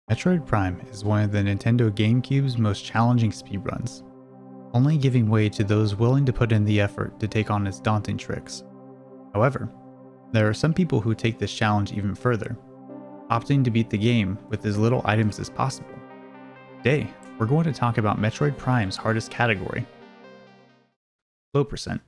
Metroid Prime is one of the Nintendo GameCube's most challenging speedruns, only giving way to those willing to put in the effort to take on its daunting tricks. However, there are some people who take this challenge even further, opting to beat the game with as little items as possible. Today, we're going to talk about Metroid Prime's hardest category, low percent.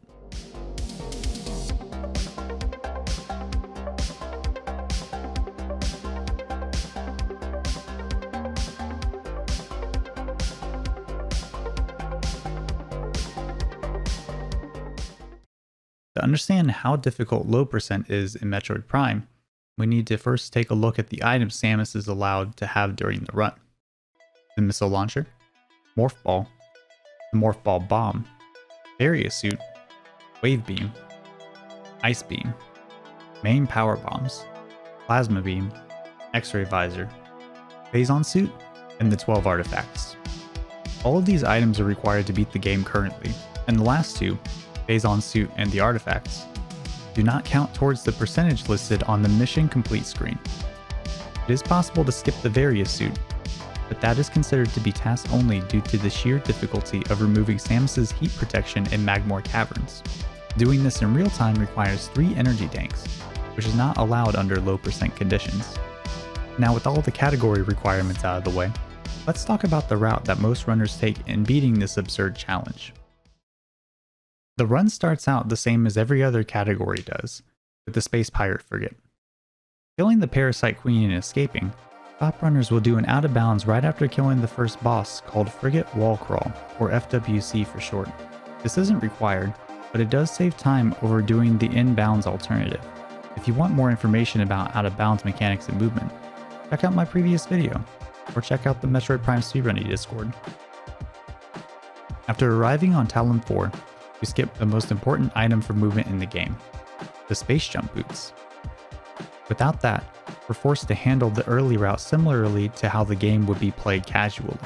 To understand how difficult low percent is in Metroid Prime, we need to first take a look at the items Samus is allowed to have during the run. The missile launcher, morph ball, the morph ball bomb, barrier suit, wave beam, ice beam, main power bombs, plasma beam, x-ray visor, phazon suit, and the 12 artifacts. All of these items are required to beat the game currently, and the last two, phazon suit and the artifacts, do not count towards the percentage listed on the mission complete screen. It is possible to skip the various suit, but that is considered to be task only due to the sheer difficulty of removing Samus's heat protection in Magmoor Caverns. Doing this in real time requires 3 energy tanks, which is not allowed under low percent conditions. Now, with all the category requirements out of the way, let's talk about the route that most runners take in beating this absurd challenge. The run starts out the same as every other category does, with the Space Pirate Frigate. Killing the Parasite Queen and escaping, top runners will do an out of bounds right after killing the first boss called Frigate Wall Crawl, or FWC for short. This isn't required, but it does save time over doing the inbounds alternative. If you want more information about out of bounds mechanics and movement, check out my previous video, or check out the Metroid Prime Speedrunning Discord. After arriving on Talon 4, we skip the most important item for movement in the game, the space jump boots. Without that, we're forced to handle the early route similarly to how the game would be played casually.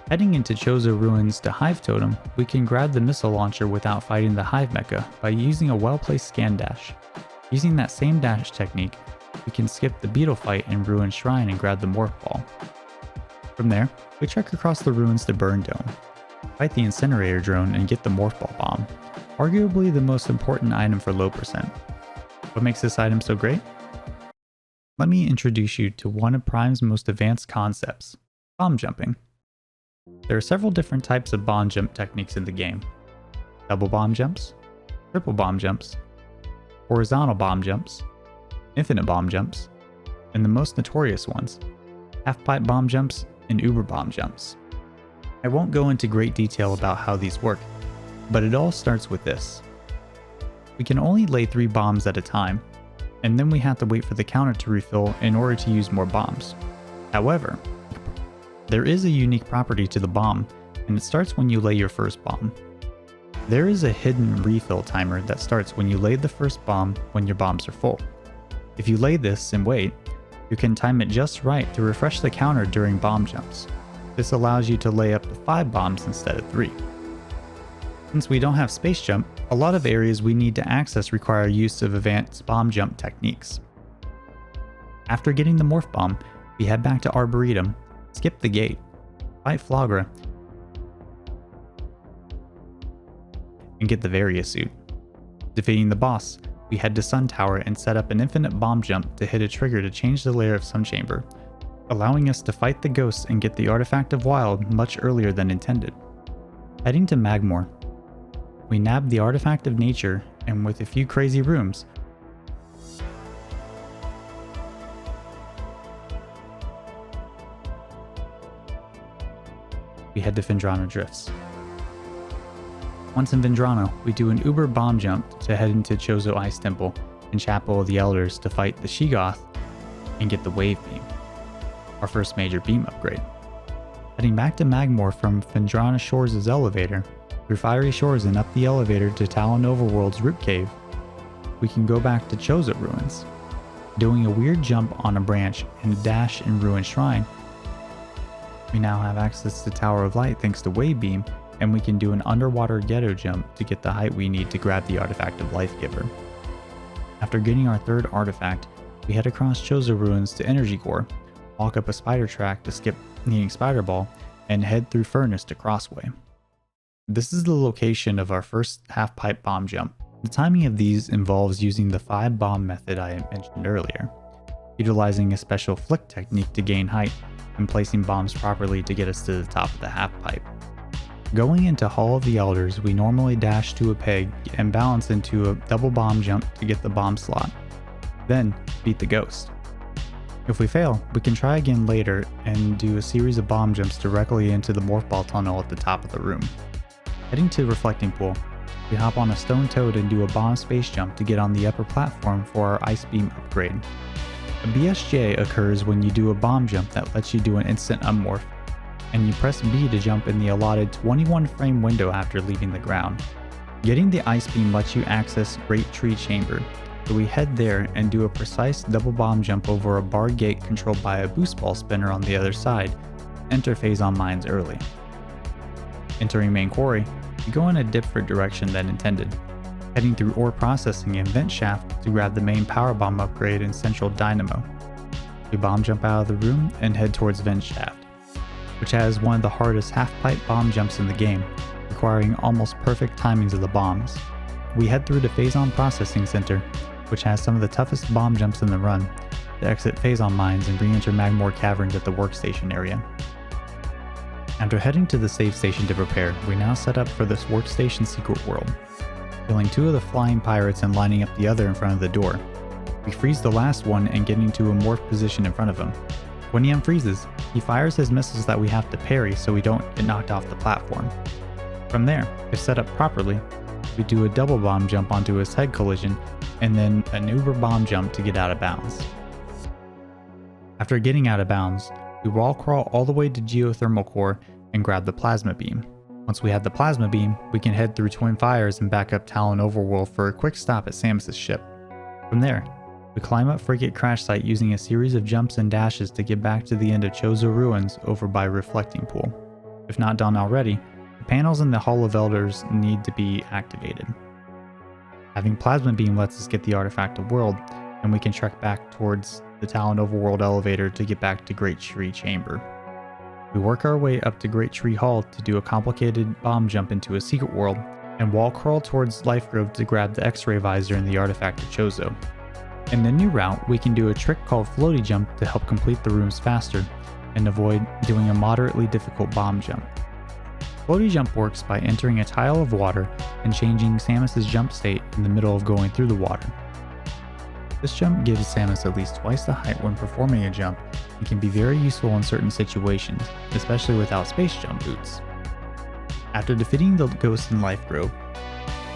Heading into Chozo Ruins to Hive Totem, we can grab the missile launcher without fighting the Hive Mecha by using a well-placed scan dash. Using that same dash technique, we can skip the beetle fight in Ruin Shrine and grab the morph ball. From there, we trek across the ruins to Burn Dome, fight the incinerator drone and get the morph ball bomb, arguably the most important item for low percent. What makes this item so great? Let me introduce you to one of Prime's most advanced concepts, bomb jumping. There are several different types of bomb jump techniques in the game. Double bomb jumps, triple bomb jumps, horizontal bomb jumps, infinite bomb jumps, and the most notorious ones, half pipe bomb jumps and uber bomb jumps. I won't go into great detail about how these work, but it all starts with this. We can only lay 3 bombs at a time, and then we have to wait for the counter to refill in order to use more bombs. However, there is a unique property to the bomb, and it starts when you lay your first bomb. There is a hidden refill timer that starts when you lay the first bomb when your bombs are full. If you lay this and wait, you can time it just right to refresh the counter during bomb jumps. This allows you to lay up to 5 bombs instead of 3. Since we don't have space jump, a lot of areas we need to access require use of advanced bomb jump techniques. After getting the morph bomb, we head back to Arboretum, skip the gate, fight Flagra, and get the Varia suit. Defeating the boss, we head to Sun Tower and set up an infinite bomb jump to hit a trigger to change the layer of Sun Chamber, allowing us to fight the ghosts and get the Artifact of Wild much earlier than intended. Heading to Magmoor, we nab the Artifact of Nature, and with a few crazy rooms, we head to Vendrana Drifts. Once in Vendrana, we do an uber bomb jump to head into Chozo Ice Temple and Chapel of the Elders to fight the Sheegoth and get the Wave Beam, our first major beam upgrade. Heading back to Magmoor from Vendrana Shores' elevator, through Fiery Shores and up the elevator to Talon Overworld's Root Cave, we can go back to Chozo Ruins. Doing a weird jump on a branch and a dash in Ruin Shrine, we now have access to Tower of Light thanks to Wave Beam, and we can do an underwater ghetto jump to get the height we need to grab the Artifact of Life Giver. After getting our third artifact, we head across Chozo Ruins to Energy Core, walk up a spider track to skip needing Spider Ball, and head through Furnace to Crossway. This is the location of our first half-pipe bomb jump. The timing of these involves using the 5-bomb method I mentioned earlier, utilizing a special flick technique to gain height, and placing bombs properly to get us to the top of the half-pipe. Going into Hall of the Elders, we normally dash to a peg and balance into a double bomb jump to get the bomb slot, then beat the ghost. If we fail, we can try again later and do a series of bomb jumps directly into the morph ball tunnel at the top of the room. Heading to Reflecting Pool, we hop on a stone toad and do a bomb space jump to get on the upper platform for our ice beam upgrade. A BSJ occurs when you do a bomb jump that lets you do an instant unmorph, and you press B to jump in the allotted 21 frame window after leaving the ground. Getting the ice beam lets you access Great Tree Chamber, so we head there and do a precise double bomb jump over a bar gate controlled by a boost ball spinner on the other side. Enter Phazon Mines early. Entering Main Quarry, we go in a different direction than intended, heading through ore processing and vent shaft to grab the main power bomb upgrade in Central Dynamo. We bomb jump out of the room and head towards vent shaft, which has one of the hardest half-pipe bomb jumps in the game, requiring almost perfect timings of the bombs. We head through to Phazon Processing Center, which has some of the toughest bomb jumps in the run, to exit Phazon Mines and re-enter Magmore Caverns at the workstation area. After heading to the save station to prepare, we now set up for this workstation secret world, killing 2 of the flying pirates and lining up the other in front of the door. We freeze the last one and get into a morph position in front of him. When he unfreezes, he fires his missiles that we have to parry so we don't get knocked off the platform. From there, if set up properly, we do a double bomb jump onto his head collision and then an uber bomb jump to get out of bounds. After getting out of bounds, we wall crawl all the way to Geothermal Core and grab the Plasma Beam. Once we have the Plasma Beam, we can head through Twin Fires and back up Talon Overworld for a quick stop at Samus's ship. From there, we climb up Frigate Crash Site using a series of jumps and dashes to get back to the end of Chozo Ruins over by Reflecting Pool. If not done already, the panels in the Hall of Elders need to be activated. Having Plasma Beam lets us get the Artifact of World, and we can trek back towards the Talon Overworld elevator to get back to Great Tree Chamber. We work our way up to Great Tree Hall to do a complicated bomb jump into a secret world, and wall crawl towards Life Grove to grab the X-ray visor and the Artifact of Chozo. In the new route, we can do a trick called Floaty Jump to help complete the rooms faster, and avoid doing a moderately difficult bomb jump. Floaty Jump works by entering a tile of water and changing Samus's jump state in the middle of going through the water. This jump gives Samus at least twice the height when performing a jump and can be very useful in certain situations, especially without space jump boots. After defeating the ghost in Life Grove,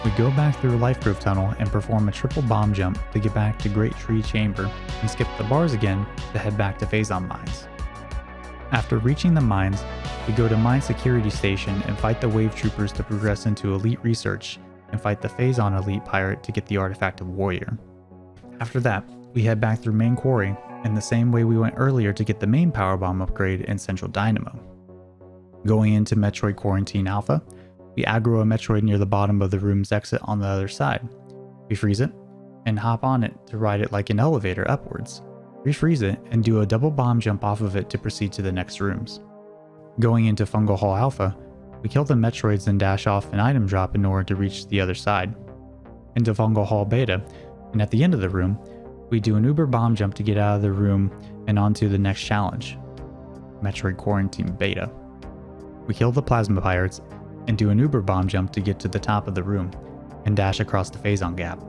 we go back through Life Grove Tunnel and perform a triple bomb jump to get back to Great Tree Chamber and skip the bars again to head back to Phazon Mines. After reaching the mines, we go to Mine Security Station and fight the Wave Troopers to progress into Elite Research and fight the Phazon Elite Pirate to get the Artifact of Warrior. After that, we head back through Main Quarry in the same way we went earlier to get the main power bomb upgrade in Central Dynamo. Going into Metroid Quarantine Alpha, we aggro a Metroid near the bottom of the room's exit on the other side. We freeze it, and hop on it to ride it like an elevator upwards. Refreeze it, and do a double bomb jump off of it to proceed to the next rooms. Going into Fungal Hall Alpha, we kill the Metroids and dash off an item drop in order to reach the other side. Into Fungal Hall Beta, and at the end of the room, we do an uber bomb jump to get out of the room and onto the next challenge, Metroid Quarantine Beta. We kill the Plasma Pirates and do an uber bomb jump to get to the top of the room and dash across the Phazon Gap.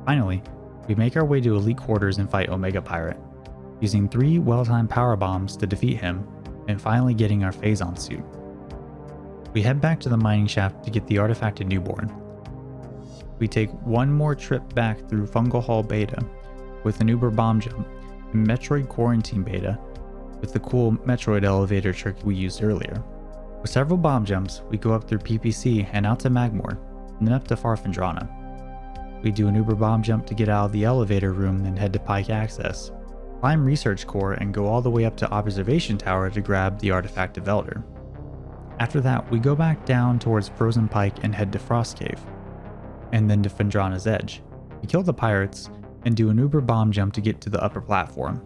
Finally, we make our way to Elite Quarters and fight Omega Pirate, using 3 well-timed power bombs to defeat him and finally getting our Phazon suit. We head back to the mining shaft to get the Artifacted Newborn. We take one more trip back through Fungal Hall Beta with an uber bomb jump and Metroid Quarantine Beta with the cool Metroid elevator trick we used earlier. With several bomb jumps, we go up through PPC and out to Magmore, and then up to Farfandrana. We do an uber bomb jump to get out of the elevator room, then head to Pike Access, climb Research Core, and go all the way up to Observation Tower to grab the Artifact of Elder. After that, we go back down towards Frozen Pike and head to Frost Cave, and then to Fandrana's Edge. We kill the pirates, and do an uber bomb jump to get to the upper platform.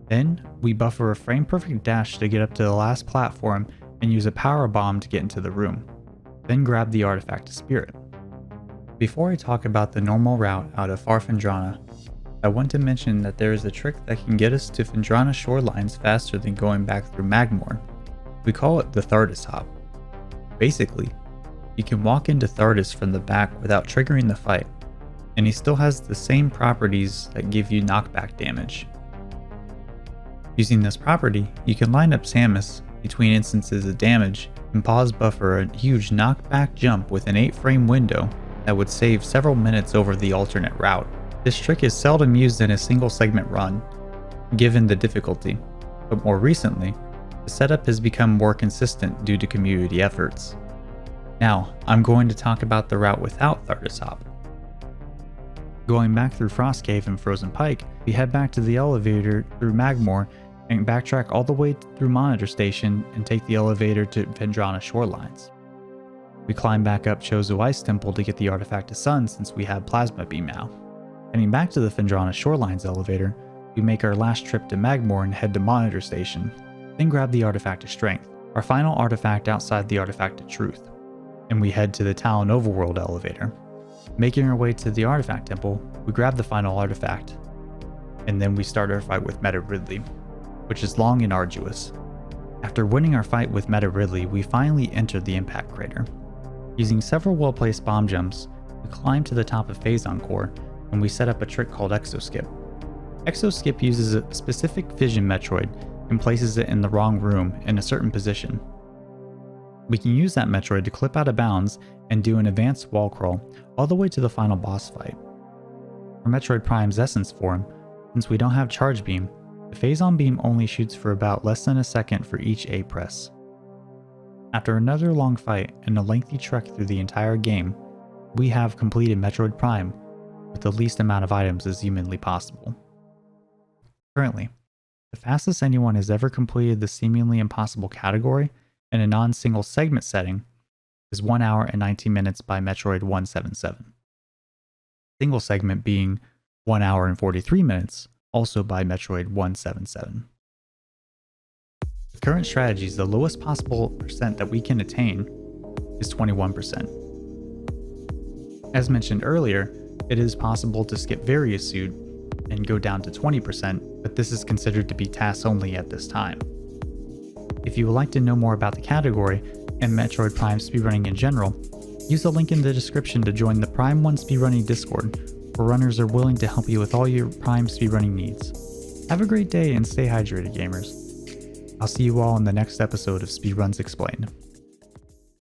Then, we buffer a frame-perfect dash to get up to the last platform and use a power bomb to get into the room. Then grab the artifact to Spirit. Before I talk about the normal route out of Far Phendrana, I want to mention that there is a trick that can get us to Phendrana shorelines faster than going back through Magmoor. We call it the Thardus hop. Basically, you can walk into Thardus from the back without triggering the fight, and he still has the same properties that give you knockback damage. Using this property, you can line up Samus between instances of damage and pause buffer a huge knockback jump with an 8-frame window that would save several minutes over the alternate route. This trick is seldom used in a single segment run, given the difficulty, but more recently, the setup has become more consistent due to community efforts. Now, I'm going to talk about the route without Thardus hop. Going back through Frost Cave and Frozen Pike, we head back to the elevator through Magmoor and backtrack all the way through Monitor Station and take the elevator to Phendrana shorelines. We climb back up Chozo Ice Temple to get the artifact to Sun since we have Plasma Beam now. Heading back to the Phendrana shorelines elevator, we make our last trip to Magmoor and head to Monitor Station, then grab the artifact of Strength, our final artifact outside the artifact of Truth, and we head to the Talon Overworld elevator. Making our way to the Artifact Temple, we grab the final artifact, and then we start our fight with Meta Ridley, which is long and arduous. After winning our fight with Meta Ridley, we finally enter the Impact Crater. Using several well-placed bomb jumps, we climb to the top of Phazon Core, and we set up a trick called Exoskip. Exoskip uses a specific Fission Metroid and places it in the wrong room in a certain position. We can use that Metroid to clip out of bounds and do an advanced wall crawl all the way to the final boss fight. For Metroid Prime's Essence form, since we don't have Charge Beam, the Phazon Beam only shoots for about less than a second for each A press. After another long fight and a lengthy trek through the entire game, we have completed Metroid Prime with the least amount of items as humanly possible. Currently, the fastest anyone has ever completed the seemingly impossible category in a non-single segment setting is 1 hour and 19 minutes by Metroid 177. Single segment being 1 hour and 43 minutes, also by Metroid 177. The current strategy is the lowest possible percent that we can attain is 21%. As mentioned earlier, it is possible to skip various suit and go down to 20%, but this is considered to be tasks only at this time. If you would like to know more about the category and Metroid Prime speedrunning in general, use the link in the description to join the Prime 1 speedrunning Discord, where runners are willing to help you with all your Prime speedrunning needs. Have a great day and stay hydrated, gamers. I'll see you all in the next episode of Speedruns Explained.